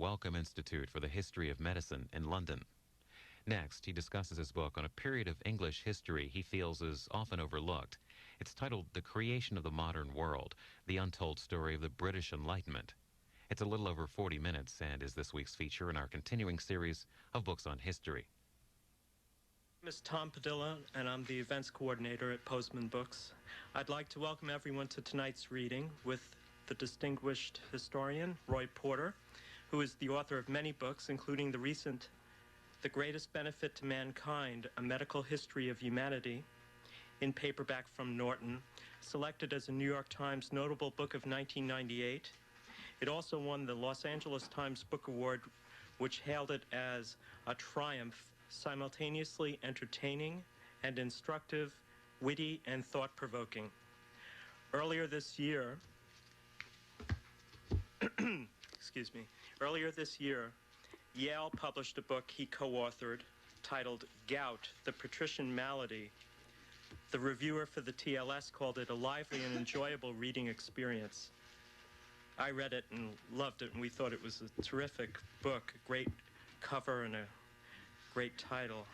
Wellcome Institute for the History of Medicine in London. Next, he discusses his book on a period of English history he feels is often overlooked. It's titled The Creation of the Modern World, The Untold Story of the British Enlightenment. It's a little over 40 minutes and is this week's feature in our continuing series of books on history. My name is Tom Padilla, and I'm the events coordinator at Postman Books. I'd like to welcome everyone to tonight's reading with the distinguished historian, Roy Porter, who is the author of many books, including the recent The Greatest Benefit to Mankind, A Medical History of Humanity, in paperback from Norton, selected as a New York Times Notable Book of 1998. It also won the Los Angeles Times Book Award, which hailed it as a triumph, simultaneously entertaining and instructive, witty and thought-provoking. Earlier this year, Earlier this year, Yale published a book he co-authored titled Gout, the Patrician Malady. The reviewer for the TLS called it a lively and enjoyable reading experience. I read it and loved it, and we thought it was a terrific book, a great cover and a great title.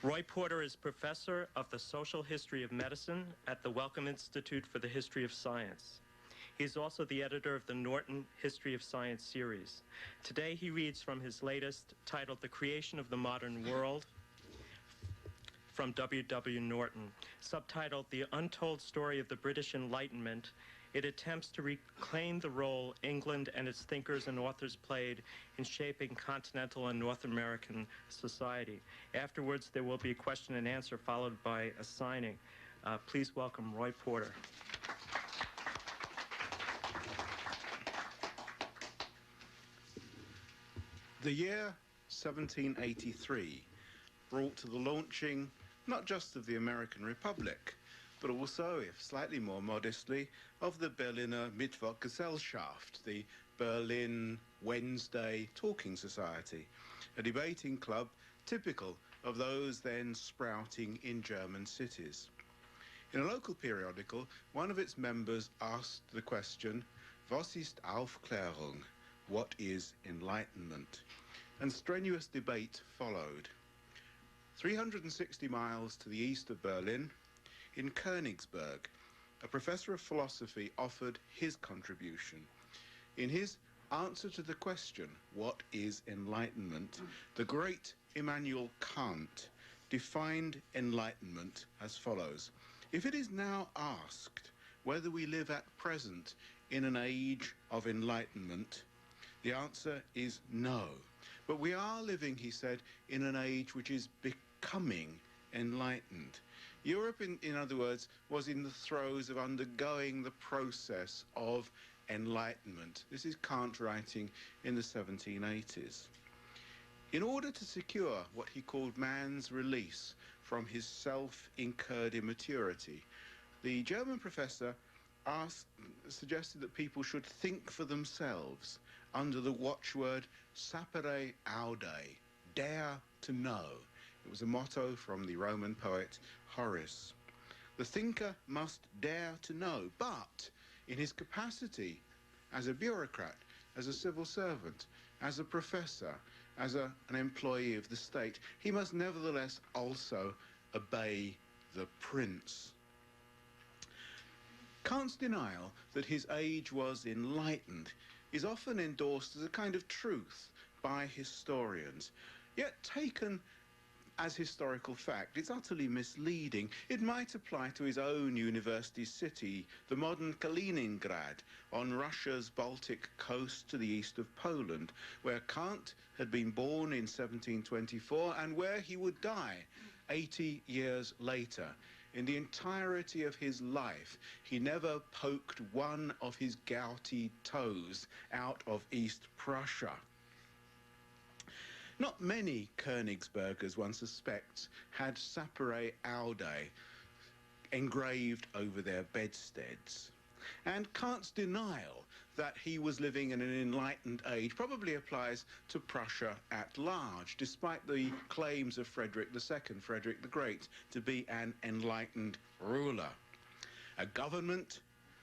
Roy Porter is professor of the social history of medicine at the Wellcome Institute for the History of Science. He is also the editor of the Norton History of Science series. Today he reads from his latest, titled The Creation of the Modern World, from W.W. Norton. Subtitled The Untold Story of the British Enlightenment, it attempts to reclaim the role England and its thinkers and authors played in shaping continental and North American society. Afterwards, there will be a question and answer followed by a signing. Please welcome Roy Porter. The year 1783 brought to the launching not just of the American Republic, but also, if slightly more modestly, of the Berliner Mittwochgesellschaft, the Berlin Wednesday Talking Society, a debating club typical of those then sprouting in German cities. In a local periodical, one of its members asked the question, "Was ist Aufklärung?" What is enlightenment? And strenuous debate followed. 360 miles to the east of Berlin, in Königsberg, a professor of philosophy offered his contribution. In his answer to the question, what is enlightenment, the great Immanuel Kant defined enlightenment as follows. If it is now asked whether we live at present in an age of enlightenment, the answer is no. But we are living, he said, in an age which is becoming enlightened. Europe, in other words, was in the throes of undergoing the process of enlightenment. This is Kant writing in the 1780s. In order to secure what he called man's release from his self-incurred immaturity, the German professor suggested that people should think for themselves under the watchword sapere aude, dare to know. It was a motto from the Roman poet Horace. The thinker must dare to know, but in his capacity as a bureaucrat, as a civil servant, as a professor, as an employee of the state, he must nevertheless also obey the prince. Kant's denial that his age was enlightened is often endorsed as a kind of truth by historians, yet taken as historical fact, it's utterly misleading. It might apply to his own university city, the modern Kaliningrad, on Russia's Baltic coast to the east of Poland, where Kant had been born in 1724 and where he would die 80 years later. In the entirety of his life, he never poked one of his gouty toes out of East Prussia. Not many Königsbergers, one suspects, had sapere aude engraved over their bedsteads. And Kant's denial that he was living in an enlightened age probably applies to Prussia at large, despite the claims of Frederick II, Frederick the Great, to be an enlightened ruler. A government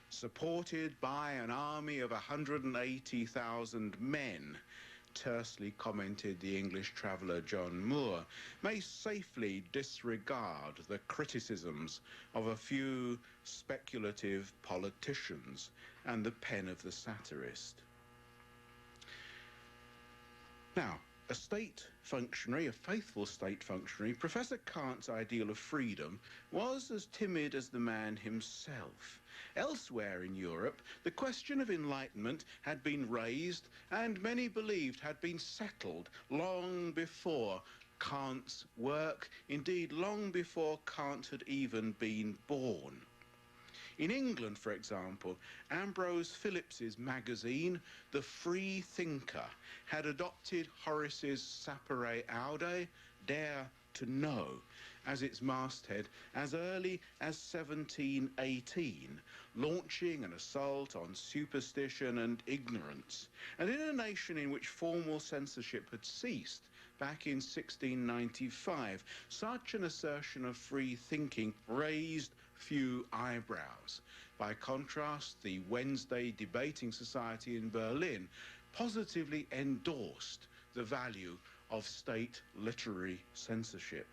supported by an army of 180,000 men, tersely commented the English traveller John Moore, may safely disregard the criticisms of a few speculative politicians and the pen of the satirist. Now, a state functionary, a faithful state functionary, Professor Kant's ideal of freedom was as timid as the man himself. Elsewhere in Europe, the question of enlightenment had been raised and many believed had been settled long before Kant's work, indeed long before Kant had even been born. In England, for example, Ambrose Phillips's magazine, The Free Thinker, had adopted Horace's Sapere Aude, Dare to Know, as its masthead as early as 1718, launching an assault on superstition and ignorance. And in a nation in which formal censorship had ceased back in 1695, such an assertion of free thinking raised few eyebrows. By contrast, the Wednesday Debating Society in Berlin positively endorsed the value of state literary censorship.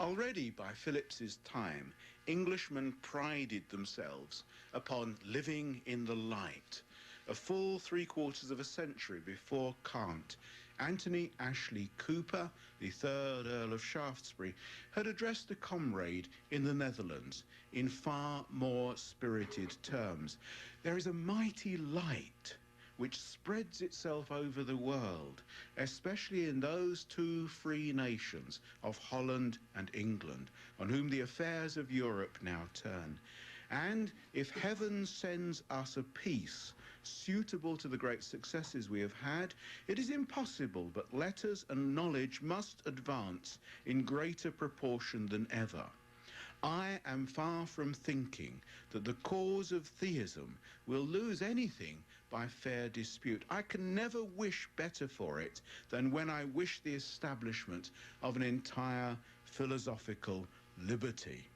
Already by Phillips's time, Englishmen prided themselves upon living in the light. A full 3/4 of a century before Kant, Anthony Ashley Cooper, the 3rd Earl of Shaftesbury, had addressed a comrade in the Netherlands in far more spirited terms. There is a mighty light which spreads itself over the world, especially in those two free nations of Holland and England, on whom the affairs of Europe now turn. And if heaven sends us a peace suitable to the great successes we have had, it is impossible but letters and knowledge must advance in greater proportion than ever. I am far from thinking that the cause of theism will lose anything by fair dispute. I can never wish better for it than when I wish the establishment of an entire philosophical liberty.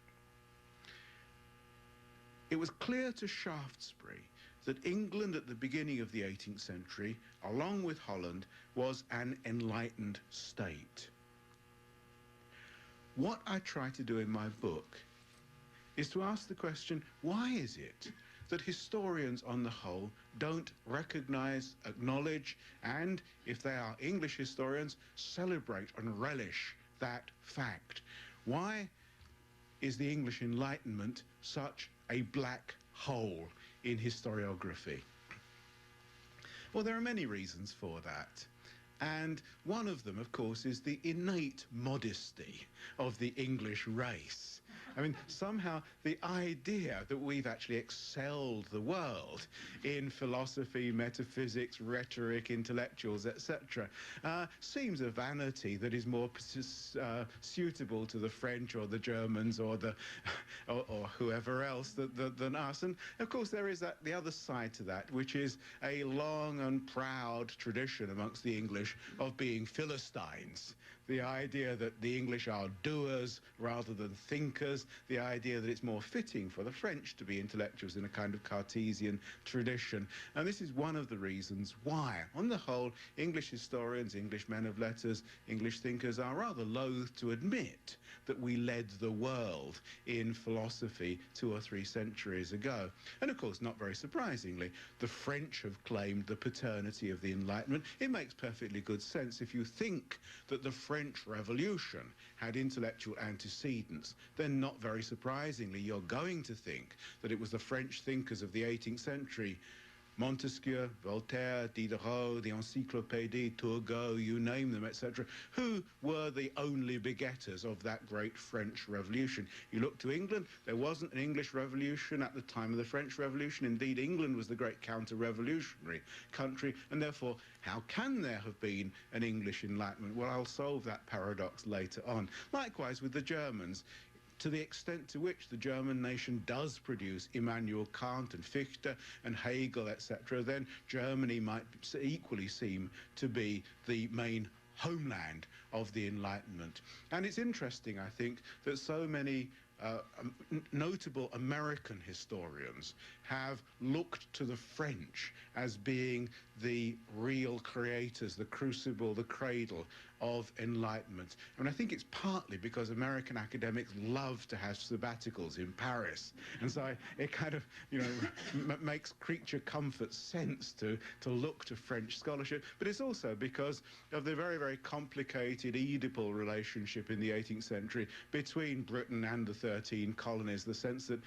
It was clear to Shaftesbury that England at the beginning of the 18th century, along with Holland, was an enlightened state. What I try to do in my book is to ask the question, why is it that historians on the whole don't recognize, acknowledge, and, if they are English historians, celebrate and relish that fact? Why is the English Enlightenment such a black hole in historiography? Well, there are many reasons for that. And one of them, of course, is the innate modesty of the English race. I mean, somehow the idea that we've actually excelled the world in philosophy, metaphysics, rhetoric, intellectuals, etc., seems a vanity that is more suitable to the French or the Germans or or whoever else than us. And of course, there is the other side to that, which is a long and proud tradition amongst the English of being Philistines. The idea that the English are doers rather than thinkers, the idea that it's more fitting for the French to be intellectuals in a kind of Cartesian tradition. And this is one of the reasons why, on the whole, English historians, English men of letters, English thinkers are rather loath to admit that we led the world in philosophy 2 or 3 centuries ago. And of course, not very surprisingly, the French have claimed the paternity of the Enlightenment. It makes perfectly good sense if you think that the French Revolution had intellectual antecedents, then not very surprisingly, you're going to think that it was the French thinkers of the 18th century, Montesquieu, Voltaire, Diderot, the Encyclopédie, Turgot, you name them, etc., who were the only begetters of that great French Revolution. You look to England, there wasn't an English Revolution at the time of the French Revolution. Indeed, England was the great counter-revolutionary country, and therefore, how can there have been an English Enlightenment? Well, I'll solve that paradox later on. Likewise with the Germans. To the extent to which the German nation does produce Immanuel Kant and Fichte and Hegel, etc., then Germany might equally seem to be the main homeland of the Enlightenment. And it's interesting, I think, that so many notable American historians have looked to the French as being the real creators, the crucible, the cradle of Enlightenment. And I think it's partly because American academics love to have sabbaticals in Paris. And so it kind of, makes creature comfort sense to look to French scholarship. But it's also because of the very, very complicated Oedipal relationship in the 18th century between Britain and the 13 colonies, the sense that,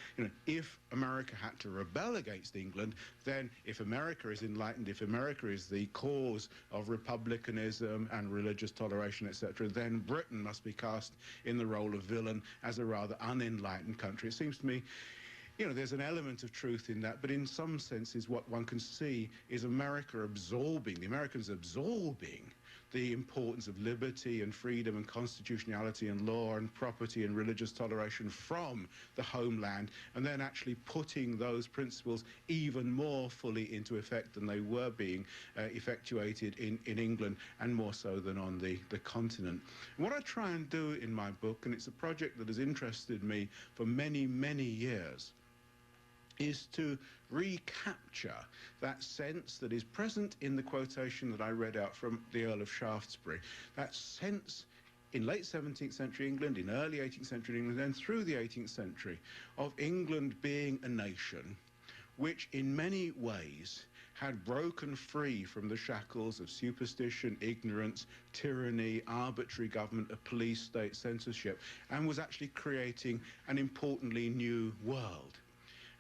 if America had to rebel against England, then if America is enlightened, if America is the cause of republicanism and religious toleration, etc., then Britain must be cast in the role of villain as a rather unenlightened country. It seems to me, there's an element of truth in that, but in some senses what one can see is the Americans absorbing the importance of liberty and freedom and constitutionality and law and property and religious toleration from the homeland, and then actually putting those principles even more fully into effect than they were being effectuated in England, and more so than on the continent. And what I try and do in my book, and it's a project that has interested me for many, many years, is to recapture that sense that is present in the quotation that I read out from the Earl of Shaftesbury, that sense in late 17th century England, in early 18th century England, and through the 18th century, of England being a nation which in many ways had broken free from the shackles of superstition, ignorance, tyranny, arbitrary government, a police state, censorship, and was actually creating an importantly new world.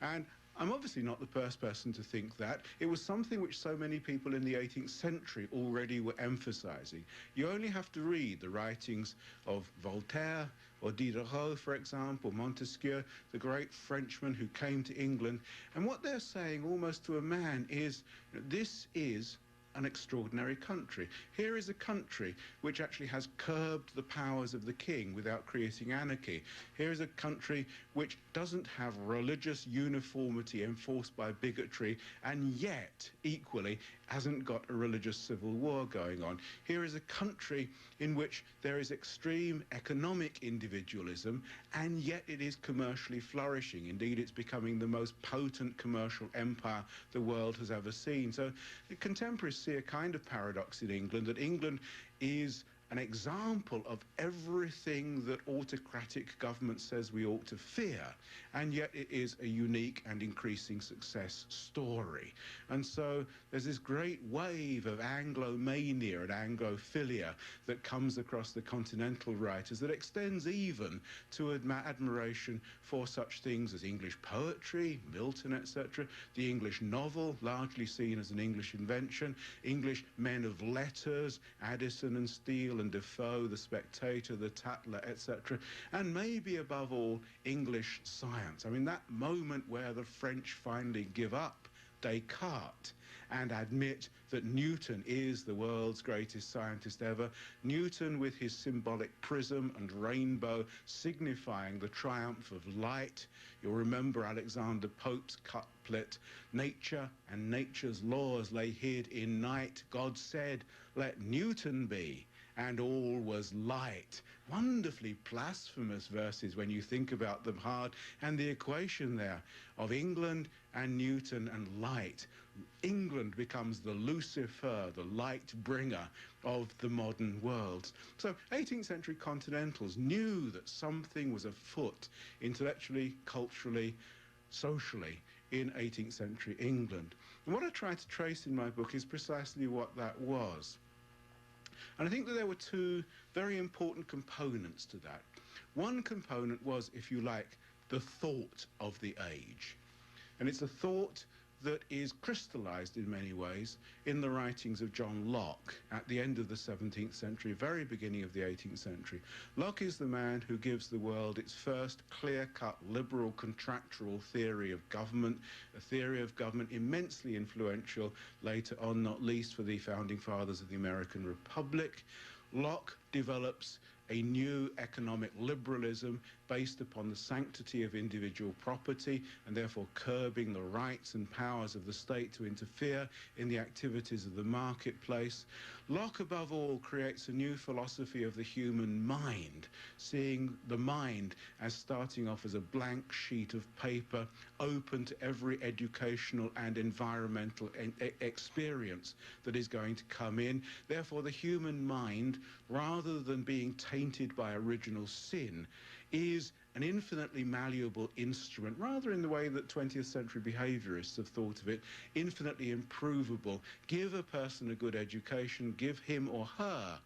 And I'm obviously not the first person to think that. It was something which so many people in the 18th century already were emphasizing. You only have to read the writings of Voltaire or Diderot, for example, Montesquieu, the great Frenchman who came to England. And what they're saying almost to a man is, this is an extraordinary country. Here is a country which actually has curbed the powers of the king without creating anarchy. Here is a country which doesn't have religious uniformity enforced by bigotry, and yet equally hasn't got a religious civil war going on. Here is a country in which there is extreme economic individualism, and yet it is commercially flourishing. Indeed, it's becoming the most potent commercial empire the world has ever seen. So the contemporaries see a kind of paradox in England, that England is an example of everything that autocratic government says we ought to fear, and yet it is a unique and increasing success story. And so there's this great wave of Anglomania and Anglophilia that comes across the continental writers that extends even to admiration for such things as English poetry, Milton, etc., the English novel, largely seen as an English invention, English men of letters, Addison and Steele and Defoe, the Spectator, the Tatler, etc., and maybe above all English science. I mean, that moment where the French finally give up Descartes and admit that Newton is the world's greatest scientist ever. Newton with his symbolic prism and rainbow signifying the triumph of light. You'll remember Alexander Pope's couplet, nature and nature's laws lay hid in night. God said, let Newton be, and all was light. Wonderfully blasphemous verses when you think about them hard. And the equation there of England and Newton and light. England becomes the Lucifer, the light bringer of the modern world. So 18th century continentals knew that something was afoot intellectually, culturally, socially in 18th century England. And what I try to trace in my book is precisely what that was. And I think that there were two very important components to that. One component was, if you like, the thought of the age. And it's a thought that is crystallized in many ways in the writings of John Locke at the end of the 17th century, very beginning of the 18th century. Locke is the man who gives the world its first clear-cut liberal contractual theory of government, a theory of government immensely influential later on, not least for the founding fathers of the American Republic. Locke develops a new economic liberalism based upon the sanctity of individual property and therefore curbing the rights and powers of the state to interfere in the activities of the marketplace. Locke, above all, creates a new philosophy of the human mind, seeing the mind as starting off as a blank sheet of paper, open to every educational and environmental experience that is going to come in. Therefore, the human mind, rather than being tainted by original sin, is an infinitely malleable instrument, rather in the way that 20th century behaviorists have thought of it, infinitely improvable. Give a person a good education, give him or her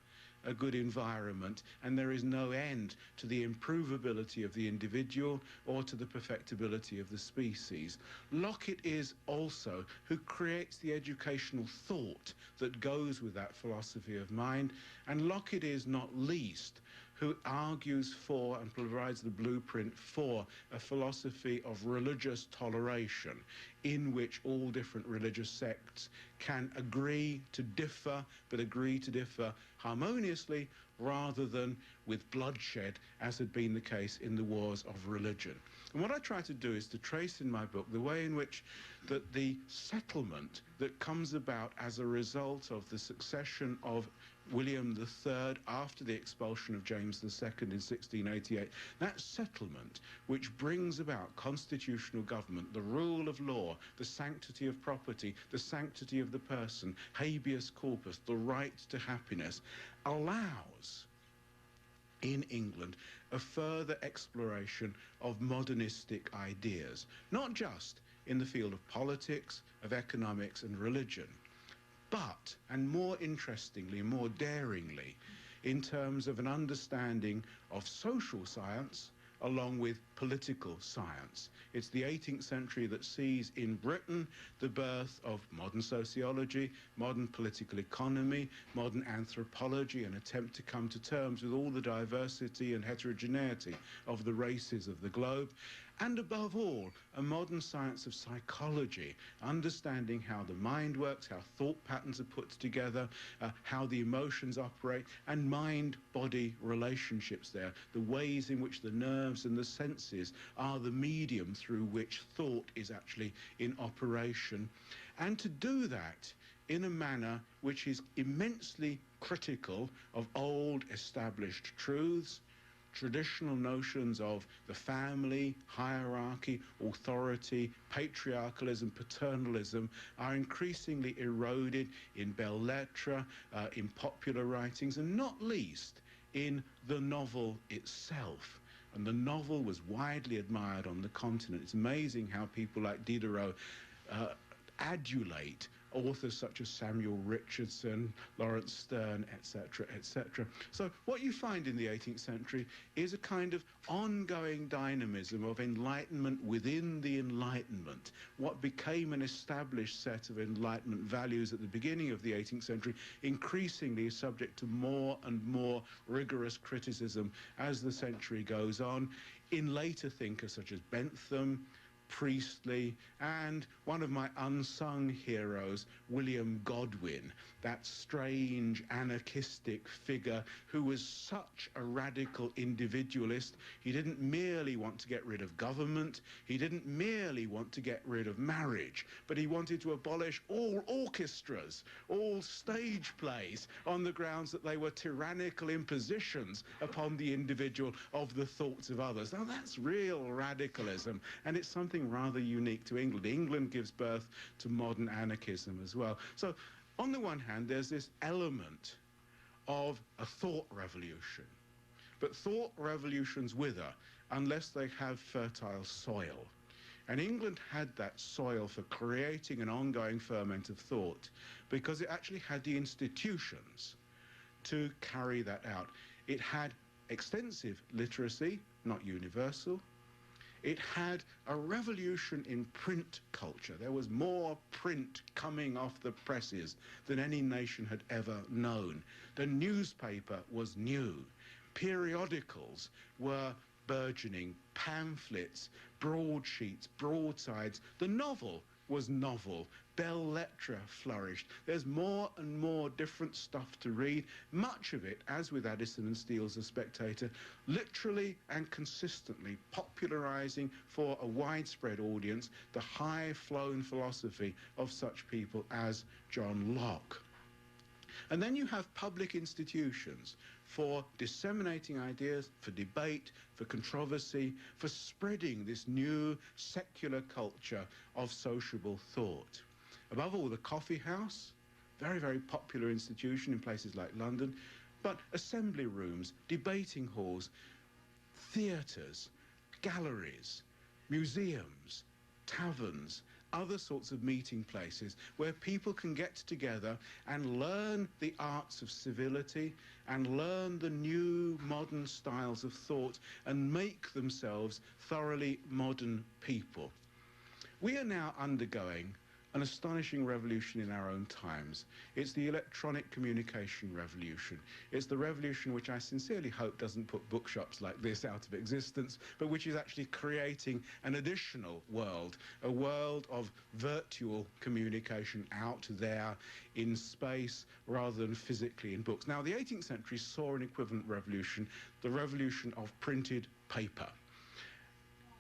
a good environment, and there is no end to the improvability of the individual or to the perfectibility of the species. Locke it is also who creates the educational thought that goes with that philosophy of mind, and Locke it is not least who argues for and provides the blueprint for a philosophy of religious toleration in which all different religious sects can agree to differ, but agree to differ harmoniously rather than with bloodshed, as had been the case in the wars of religion. And what I try to do is to trace in my book the way in which that the settlement that comes about as a result of the succession of William III after the expulsion of James II in 1688, that settlement which brings about constitutional government, the rule of law, the sanctity of property, the sanctity of the person, habeas corpus, the right to happiness, allows in England a further exploration of modernistic ideas, not just in the field of politics, of economics and religion, but, and more interestingly, more daringly, in terms of an understanding of social science along with political science. It's the 18th century that sees in Britain the birth of modern sociology, modern political economy, modern anthropology, an attempt to come to terms with all the diversity and heterogeneity of the races of the globe, and above all, a modern science of psychology, understanding how the mind works, how thought patterns are put together, how the emotions operate, and mind-body relationships there, the ways in which the nerves and the senses are the medium through which thought is actually in operation. And to do that in a manner which is immensely critical of old established truths, traditional notions of the family, hierarchy, authority, patriarchalism, paternalism are increasingly eroded in belles lettres, in popular writings, and not least in the novel itself. And the novel was widely admired on the continent. It's amazing how people like Diderot adulate authors such as Samuel Richardson, Lawrence Sterne, etc., etc. So what you find in the 18th century is a kind of ongoing dynamism of enlightenment within the Enlightenment. What became an established set of Enlightenment values at the beginning of the 18th century increasingly is subject to more and more rigorous criticism as the century goes on in later thinkers such as Bentham, Priestley, and one of my unsung heroes, William Godwin, that strange anarchistic figure who was such a radical individualist. He didn't merely want to get rid of government, he didn't merely want to get rid of marriage, but he wanted to abolish all orchestras, all stage plays, on the grounds that they were tyrannical impositions upon the individual of the thoughts of others. Now that's real radicalism, and it's something rather unique to England. England gives birth to modern anarchism as well. So on the one hand, there's this element of a thought revolution, but thought revolutions wither unless they have fertile soil. And England had that soil for creating an ongoing ferment of thought because it actually had the institutions to carry that out. It had extensive literacy, not universal. It had a revolution in print culture. There was more print coming off the presses than any nation had ever known. The newspaper was new. Periodicals were burgeoning, pamphlets, broadsheets, broadsides. The novel was novel. belles lettres flourished. There's more and more different stuff to read, much of it, as with Addison and Steele's The Spectator, literally and consistently popularizing for a widespread audience the high-flown philosophy of such people as John Locke. And then you have public institutions for disseminating ideas, for debate, for controversy, for spreading this new secular culture of sociable thought. Above all, the coffee house, very, very popular institution in places like London, but assembly rooms, debating halls, theatres, galleries, museums, taverns, other sorts of meeting places where people can get together and learn the arts of civility and learn the new modern styles of thought and make themselves thoroughly modern people. We are now undergoing an astonishing revolution in our own times. It's the electronic communication revolution. It's the revolution which I sincerely hope doesn't put bookshops like this out of existence, but which is actually creating an additional world, a world of virtual communication out there in space rather than physically in books. Now, the 18th century saw an equivalent revolution, the revolution of printed paper.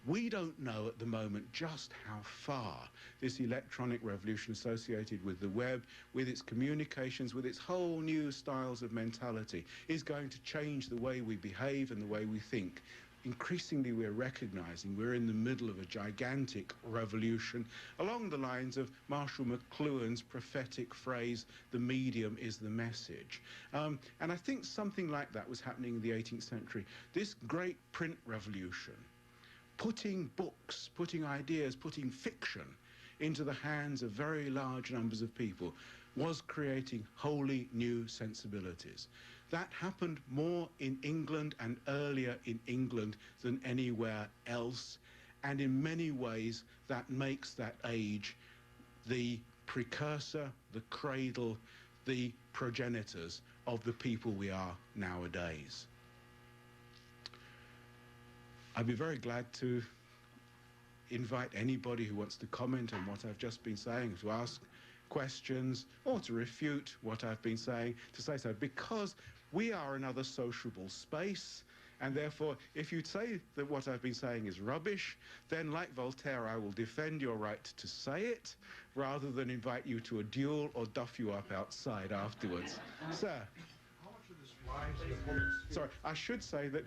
We don't know at the moment just how far this electronic revolution associated with the web, with its communications, with its whole new styles of mentality, is going to change the way we behave and the way we think. Increasingly, we're recognizing we're in the middle of a gigantic revolution along the lines of Marshall McLuhan's prophetic phrase, the medium is the message. And I think something like that was happening in the 18th century. This great print revolution, putting books, putting ideas, putting fiction into the hands of very large numbers of people was creating wholly new sensibilities. That happened more in England and earlier in England than anywhere else, and in many ways that makes that age the precursor, the cradle, the progenitors of the people we are nowadays. I'd be very glad to invite anybody who wants to comment on what I've just been saying, to ask questions or to refute what I've been saying, to say so, because we are another sociable space, and therefore if you say that what I've been saying is rubbish, then like Voltaire, I will defend your right to say it rather than invite you to a duel or duff you up outside afterwards. Sir? Sorry, I should say that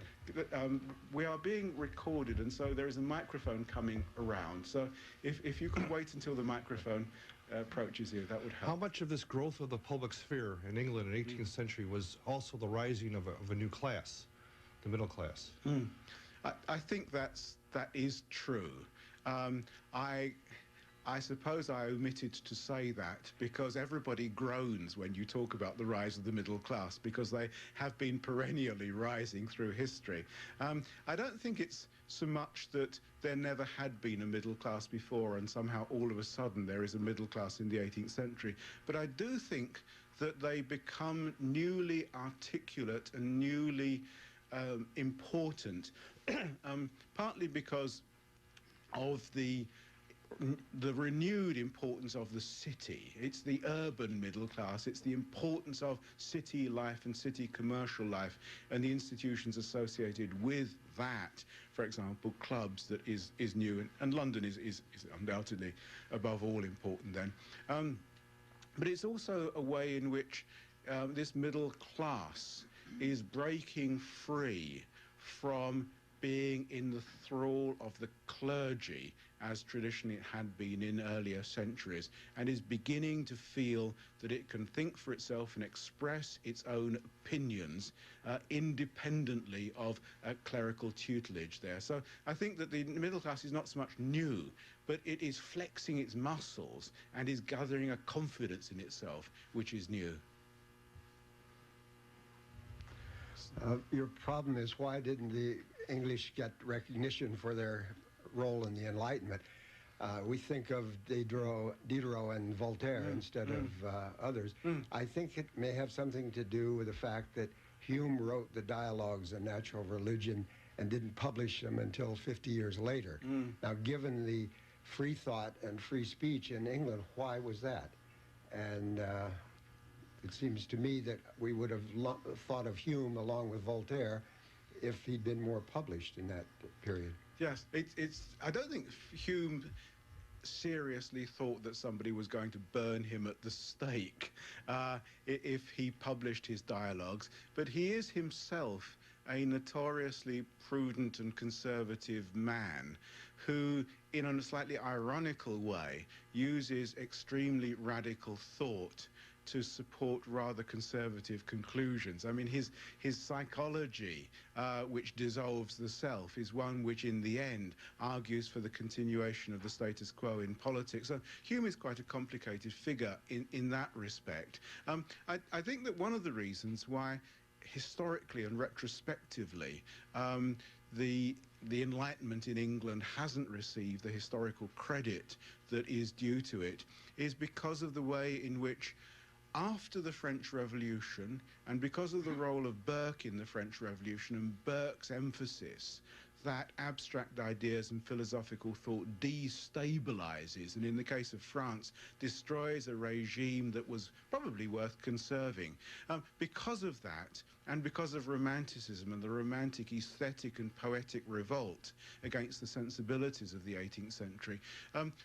we are being recorded, and so there is a microphone coming around. So if you could wait until the microphone approaches you, that would help. How much of this growth of the public sphere in England in the 18th century was also the rising of a new class, the middle class? I think that is true. I suppose I omitted to say that because everybody groans when you talk about the rise of the middle class, because they have been perennially rising through history. I don't think it's so much that there never had been a middle class before and somehow all of a sudden there is a middle class in the 18th century, but I do think that they become newly articulate and newly important, partly because of the renewed importance of the city. It's the urban middle class, it's the importance of city life and city commercial life and the institutions associated with that. For example, clubs, that is new, and London is undoubtedly above all important then. But it's also a way in which this middle class is breaking free from being in the thrall of the clergy, as traditionally it had been in earlier centuries, and is beginning to feel that it can think for itself and express its own opinions independently of clerical tutelage there. So I think that the middle class is not so much new, but it is flexing its muscles and is gathering a confidence in itself, which is new. Your problem is, why didn't the English get recognition for their role in the Enlightenment? We think of Diderot and Voltaire instead of others. I think it may have something to do with the fact that Hume wrote the dialogues on natural religion and didn't publish them until 50 years later. Now, given the free thought and free speech in England. Why was that? And it seems to me that we would have thought of Hume along with Voltaire if he'd been more published in that period. Yes, I don't think Hume seriously thought that somebody was going to burn him at the stake if he published his dialogues, but he is himself a notoriously prudent and conservative man who, in a slightly ironical way, uses extremely radical thought to support rather conservative conclusions. I mean, his psychology, which dissolves the self, is one which in the end argues for the continuation of the status quo in politics. So Hume is quite a complicated figure in that respect. I think that one of the reasons why historically and retrospectively the Enlightenment in England hasn't received the historical credit that is due to it is because of the way in which, after the French Revolution, and because of the role of Burke in the French Revolution and Burke's emphasis that abstract ideas and philosophical thought destabilizes, and in the case of France, destroys a regime that was probably worth conserving. Because of that, and because of Romanticism and the Romantic aesthetic and poetic revolt against the sensibilities of the 18th century,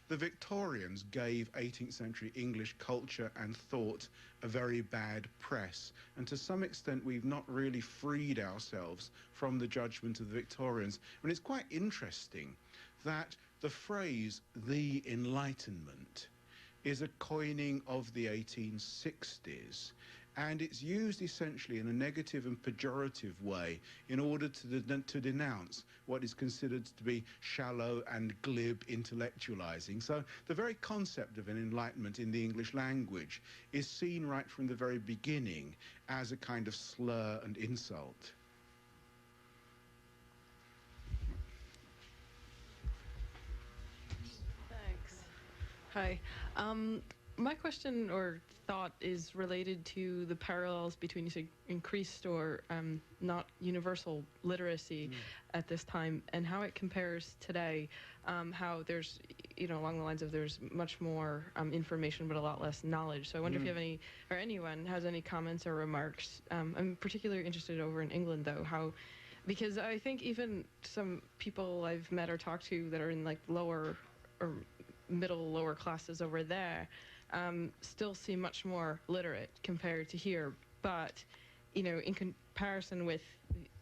the Victorians gave 18th century English culture and thought a very bad press. And to some extent, we've not really freed ourselves from the judgment of the Victorians. And it's quite interesting that the phrase, the Enlightenment, is a coining of the 1860s. And it's used essentially in a negative and pejorative way in order to denounce what is considered to be shallow and glib intellectualizing. So the very concept of an enlightenment in the English language is seen right from the very beginning as a kind of slur and insult. Thanks. Hi. My question or thought is related to the parallels between, you say, increased or not universal literacy at this time, and how it compares today. How there's, along the lines of there's much more information but a lot less knowledge. So I wonder if you have any, or anyone has any comments or remarks. I'm particularly interested over in England, though, because I think even some people I've met or talked to that are in like lower or lower classes over there still seem much more literate compared to here. But, in comparison with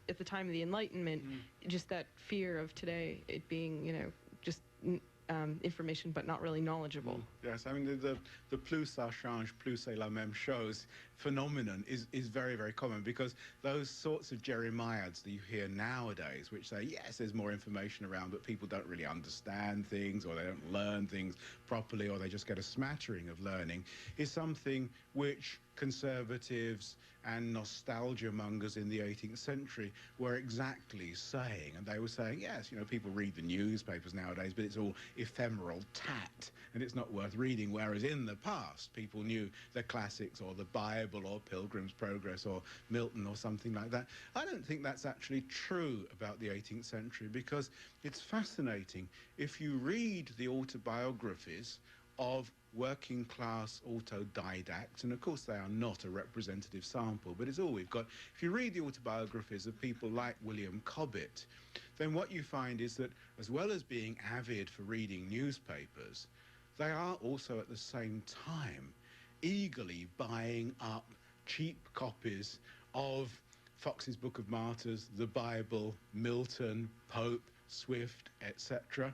at the time of the Enlightenment, just that fear of today, it being, just information but not really knowledgeable. Yes, I mean, the plus ça change, plus c'est la même chose phenomenon is very, very common, because those sorts of jeremiads that you hear nowadays, which say, yes, there's more information around, but people don't really understand things, or they don't learn things properly, or they just get a smattering of learning, is something which conservatives and nostalgia mongers in the 18th century were exactly saying. And they were saying, yes, people read the newspapers nowadays, but it's all ephemeral tat, and it's not worth reading. Whereas in the past, people knew the classics, or the Bible, or Pilgrim's Progress, or Milton, or something like that. I don't think that's actually true about the 18th century, because it's fascinating. If you read the autobiographies of working class autodidacts, and of course they are not a representative sample, but it's all we've got. If you read the autobiographies of people like William Cobbett, then what you find is that, as well as being avid for reading newspapers, they are also at the same time eagerly buying up cheap copies of Fox's Book of Martyrs, the Bible, Milton, Pope, Swift, etc.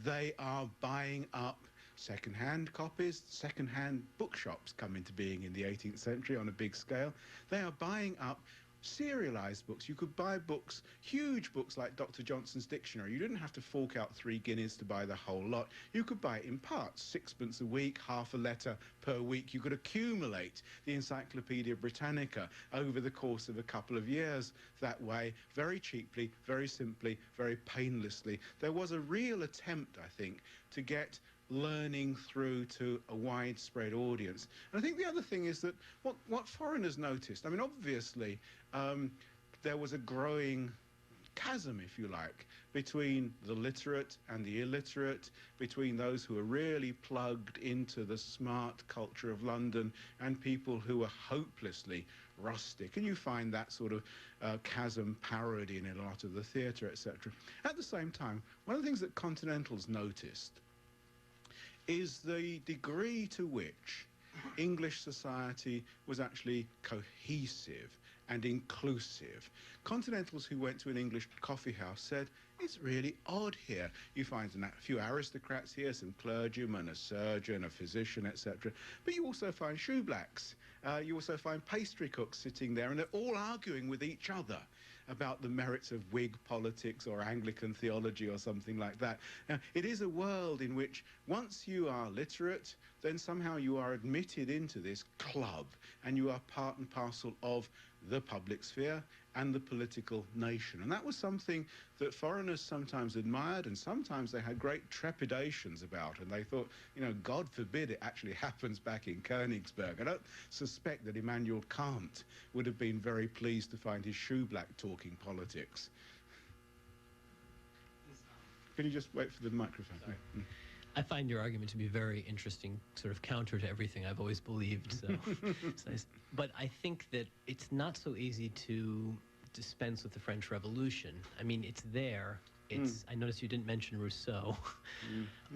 They are buying up second-hand copies. Second-hand bookshops come into being in the 18th century on a big scale. They are buying up serialized books. You could buy books, huge books like Dr. Johnson's Dictionary. You didn't have to fork out 3 guineas to buy the whole lot. You could buy it in parts, 6pence a week, half a letter per week. You could accumulate the Encyclopedia Britannica over the course of a couple of years that way, very cheaply, very simply, very painlessly. There was a real attempt, I think, to get learning through to a widespread audience. And I think the other thing is that what foreigners noticed, I mean, obviously, there was a growing chasm, if you like, between the literate and the illiterate, between those who are really plugged into the smart culture of London and people who are hopelessly rustic. And you find that sort of chasm parodied in a lot of the theatre, etc. At the same time, one of the things that Continentals noticed is the degree to which English society was actually cohesive and inclusive. Continentals who went to an English coffee house said, it's really odd here. You find a few aristocrats here, some clergymen, a surgeon, a physician, etc. But you also find shoeblacks. You also find pastry cooks sitting there, and they're all arguing with each other about the merits of Whig politics or Anglican theology or something like that. Now, it is a world in which once you are literate, then somehow you are admitted into this club and you are part and parcel of the public sphere and the political nation. And that was something that foreigners sometimes admired, and sometimes they had great trepidations about, and they thought, you know, God forbid it actually happens back in Königsberg. I don't suspect that Immanuel Kant would have been very pleased to find his shoeblack talking politics. Can you just wait for the microphone? Sorry. I find your argument to be very interesting, sort of counter to everything I've always believed. So it's nice. But I think that it's not so easy to dispense with the French Revolution. I mean, it's there. It's. I noticed you didn't mention Rousseau.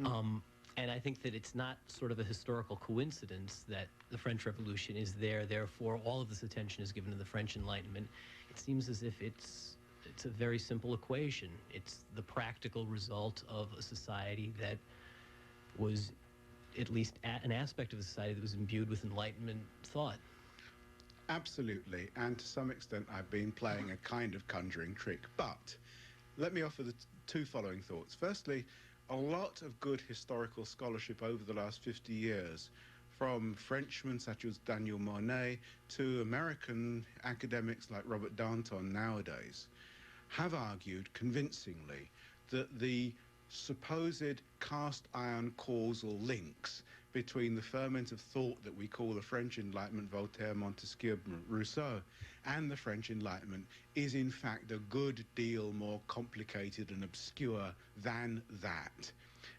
And I think that it's not sort of a historical coincidence that the French Revolution is there. Therefore, all of this attention is given to the French Enlightenment. It seems as if it's a very simple equation. It's the practical result of a society that was at least an aspect of the society that was imbued with Enlightenment thought. Absolutely, and to some extent I've been playing a kind of conjuring trick, but let me offer the two following thoughts. Firstly, a lot of good historical scholarship over the last 50 years, from Frenchmen such as Daniel Monet to American academics like Robert Danton nowadays, have argued convincingly that the supposed cast iron causal links between the ferment of thought that we call the French Enlightenment, Voltaire, Montesquieu, Rousseau, and the French Enlightenment is in fact a good deal more complicated and obscure than that.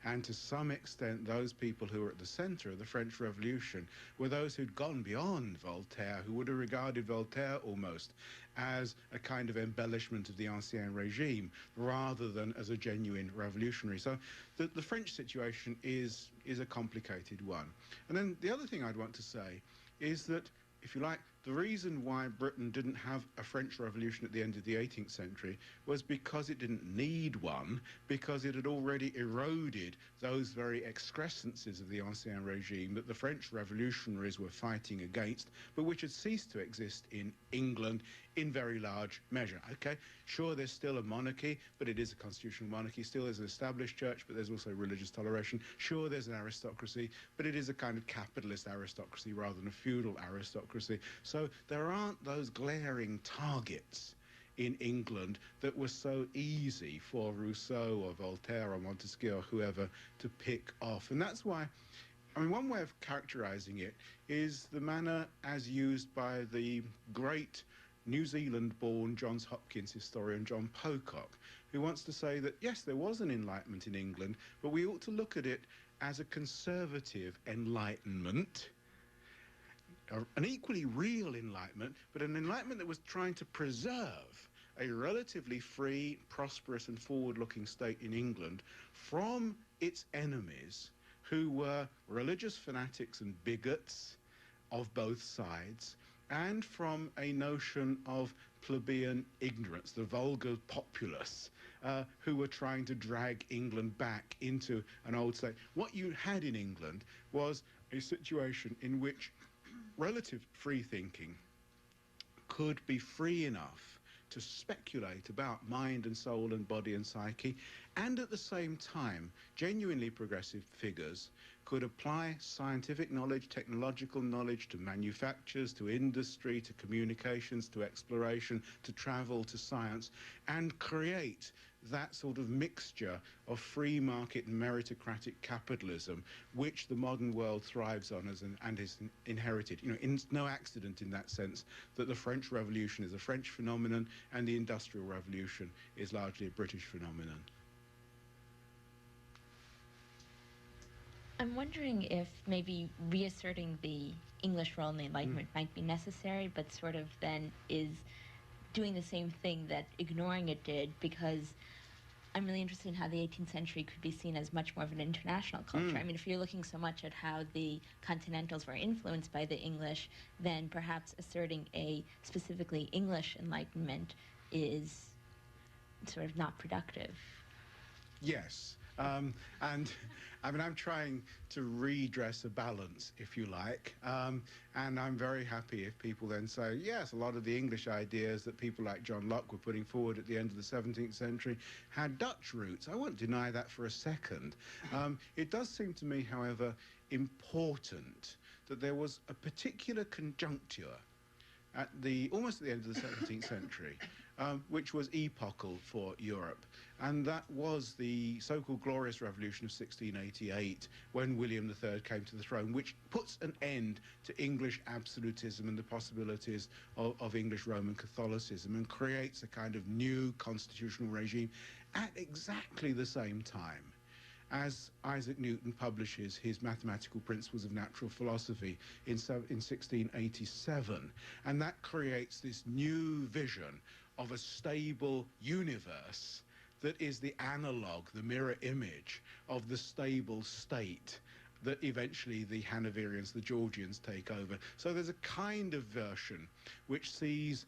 And to some extent, those people who were at the center of the French Revolution were those who'd gone beyond Voltaire, who would have regarded Voltaire almost as a kind of embellishment of the Ancien Regime rather than as a genuine revolutionary. So the French situation is a complicated one. And then the other thing I'd want to say is that, if you like, the reason why Britain didn't have a French Revolution at the end of the 18th century was because it didn't need one, because it had already eroded those very excrescences of the Ancien Regime that the French revolutionaries were fighting against, but which had ceased to exist in England in very large measure. Okay, sure, there's still a monarchy, but it is a constitutional monarchy. Still, there's an established church, but there's also religious toleration. Sure, there's an aristocracy, but it is a kind of capitalist aristocracy rather than a feudal aristocracy. So there aren't those glaring targets in England that were so easy for Rousseau or Voltaire or Montesquieu or whoever to pick off. And that's why, I mean, one way of characterizing it is the manner as used by the great New Zealand-born Johns Hopkins historian John Pocock, who wants to say that, yes, there was an Enlightenment in England, but we ought to look at it as a conservative Enlightenment, an equally real Enlightenment, but an Enlightenment that was trying to preserve a relatively free, prosperous and forward-looking state in England from its enemies, who were religious fanatics and bigots of both sides, and from a notion of plebeian ignorance, the vulgar populace, who were trying to drag England back into an old state. What you had in England was a situation in which relative free thinking could be free enough to speculate about mind and soul and body and psyche, and at the same time, genuinely progressive figures could apply scientific knowledge, technological knowledge to manufactures, to industry, to communications, to exploration, to travel, to science, and create that sort of mixture of free market and meritocratic capitalism, which the modern world thrives on and is inherited. You know, it's no accident in that sense that the French Revolution is a French phenomenon and the Industrial Revolution is largely a British phenomenon. I'm wondering if maybe reasserting the English role in the Enlightenment might be necessary, but sort of then is doing the same thing that ignoring it did, because I'm really interested in how the 18th century could be seen as much more of an international culture. I mean, if you're looking so much at how the Continentals were influenced by the English, then perhaps asserting a specifically English Enlightenment is sort of not productive. Yes. And I mean, I'm trying to redress a balance, if you like. And I'm very happy if people then say, yes, a lot of the English ideas that people like John Locke were putting forward at the end of the 17th century had Dutch roots. I won't deny that for a second. It does seem to me, however, important that there was a particular conjuncture at almost at the end of the 17th century, which was epochal for Europe. And that was the so-called Glorious Revolution of 1688, when William III came to the throne, which puts an end to English absolutism and the possibilities of English Roman Catholicism, and creates a kind of new constitutional regime at exactly the same time as Isaac Newton publishes his Mathematical Principles of Natural Philosophy in 1687. And that creates this new vision of a stable universe that is the analog, the mirror image of the stable state that eventually the Hanoverians, the Georgians, take over. So there's a kind of version which sees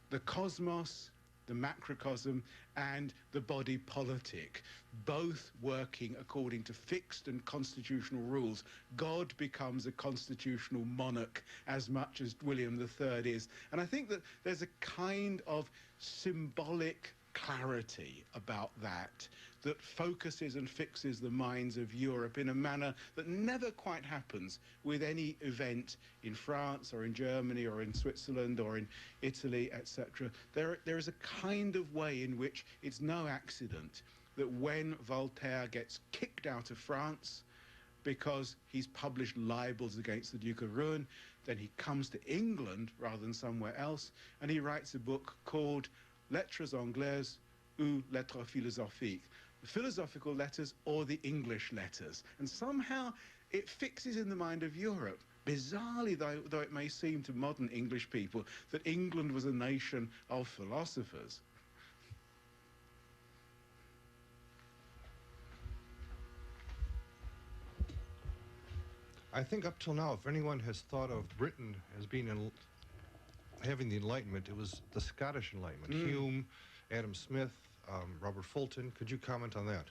the cosmos, the macrocosm, and the body politic, both working according to fixed and constitutional rules. God becomes a constitutional monarch as much as William III is. And I think that there's a kind of symbolic clarity about that focuses and fixes the minds of Europe in a manner that never quite happens with any event in France or in Germany or in Switzerland or in Italy, etc. There is a kind of way in which it's no accident that when Voltaire gets kicked out of France because he's published libels against the Duke of Rouen, then he comes to England rather than somewhere else, and he writes a book called Lettres Anglaises ou Lettres Philosophiques, the philosophical letters or the English letters. And somehow it fixes in the mind of Europe, bizarrely though it may seem to modern English people, that England was a nation of philosophers. I think up till now, if anyone has thought of Britain as being having the Enlightenment, it was the Scottish Enlightenment. Hume, Adam Smith, Robert Fulton. Could you comment on that?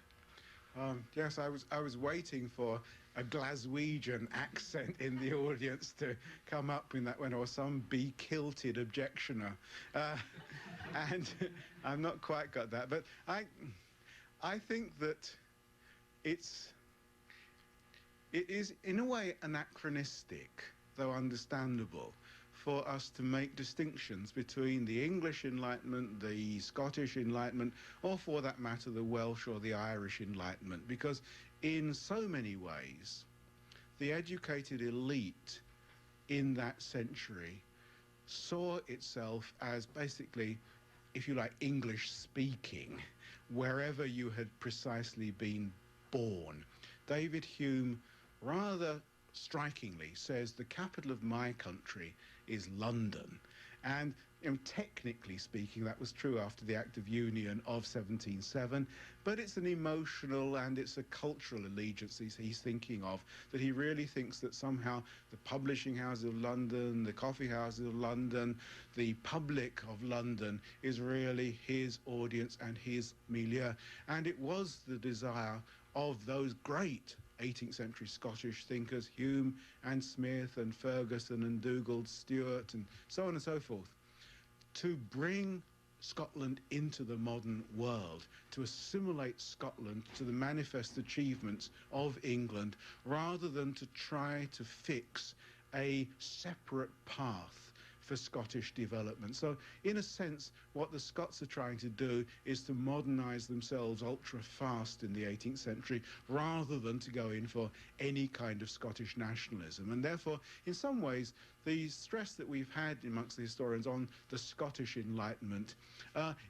Yes, I was waiting for a Glaswegian accent in the audience to come up in that one, or some be-kilted objectioner, and I've not quite got that. But I think that it is in a way anachronistic, though understandable, for us to make distinctions between the English Enlightenment, the Scottish Enlightenment, or for that matter the Welsh or the Irish Enlightenment, because in so many ways the educated elite in that century saw itself as basically, if you like, English speaking wherever you had precisely been born. David Hume rather strikingly says the capital of my country is London. And technically speaking, that was true after the Act of Union of 1707, but it's an emotional and it's a cultural allegiance he's thinking of, that he really thinks that somehow the publishing houses of London, the coffee houses of London, the public of London is really his audience and his milieu. And it was the desire of those great 18th century Scottish thinkers, Hume and Smith and Ferguson and Dugald Stewart and so on and so forth, to bring Scotland into the modern world, to assimilate Scotland to the manifest achievements of England, rather than to try to fix a separate path for Scottish development. So in a sense, what the Scots are trying to do is to modernise themselves ultra fast in the 18th century rather than to go in for any kind of Scottish nationalism. And therefore, in some ways, the stress that we've had amongst the historians on the Scottish Enlightenment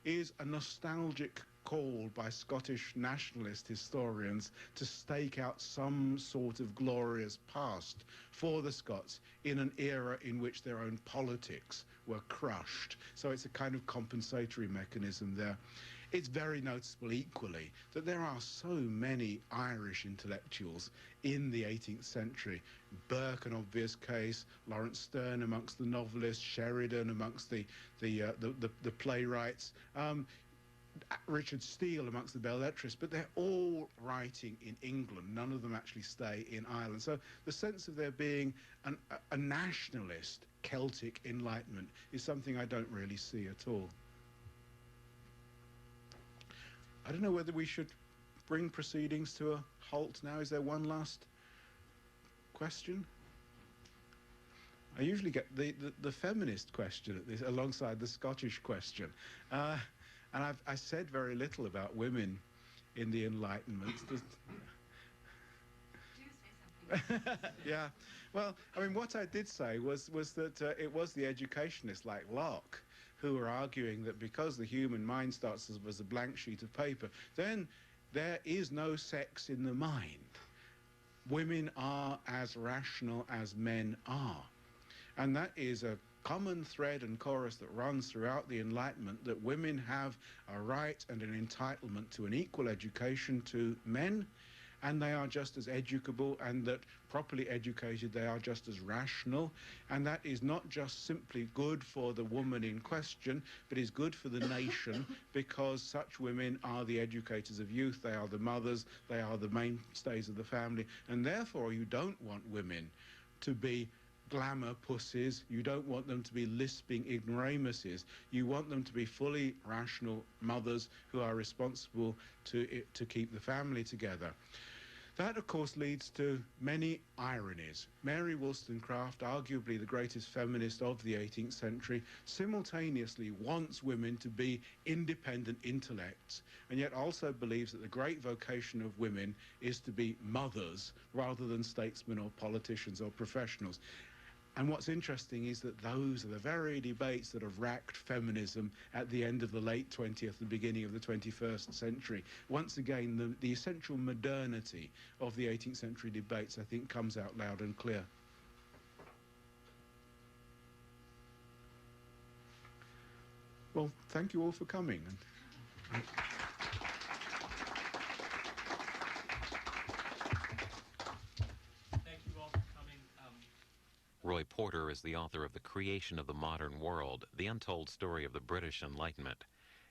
is a nostalgic call by Scottish nationalist historians to stake out some sort of glorious past for the Scots in an era in which their own politics were crushed. So it's a kind of compensatory mechanism there. It's very noticeable equally that there are so many Irish intellectuals in the 18th century. Burke, an obvious case, Lawrence Sterne amongst the novelists, Sheridan amongst the playwrights, Richard Steele amongst the belletrists, but they're all writing in England. None of them actually stay in Ireland. So the sense of there being a nationalist Celtic Enlightenment is something I don't really see at all. I don't know whether we should bring proceedings to a halt now. Is there one last question? I usually get the feminist question at this, alongside the Scottish question. And I said very little about women in the Enlightenment. Do say something. Yeah. Well, I mean, what I did say was that it was the educationists like Locke who were arguing that because the human mind starts as a blank sheet of paper, then there is no sex in the mind. Women are as rational as men are. And that is a common thread and chorus that runs throughout the Enlightenment, that women have a right and an entitlement to an equal education to men, and they are just as educable, and that properly educated they are just as rational, and that is not just simply good for the woman in question, but is good for the nation, because such women are the educators of youth, they are the mothers, they are the mainstays of the family, and therefore you don't want women to be glamour pussies, you don't want them to be lisping ignoramuses, you want them to be fully rational mothers who are responsible to keep the family together. That, of course, leads to many ironies. Mary Wollstonecraft, arguably the greatest feminist of the 18th century, simultaneously wants women to be independent intellects, and yet also believes that the great vocation of women is to be mothers rather than statesmen or politicians or professionals. And what's interesting is that those are the very debates that have racked feminism at the end of the late 20th and beginning of the 21st century. Once again, the essential modernity of the 18th century debates, I think, comes out loud and clear. Well, thank you all for coming. Roy Porter is the author of The Creation of the Modern World, The Untold Story of the British Enlightenment.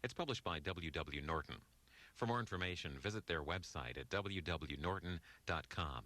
It's published by W.W. Norton. For more information, visit their website at www.norton.com.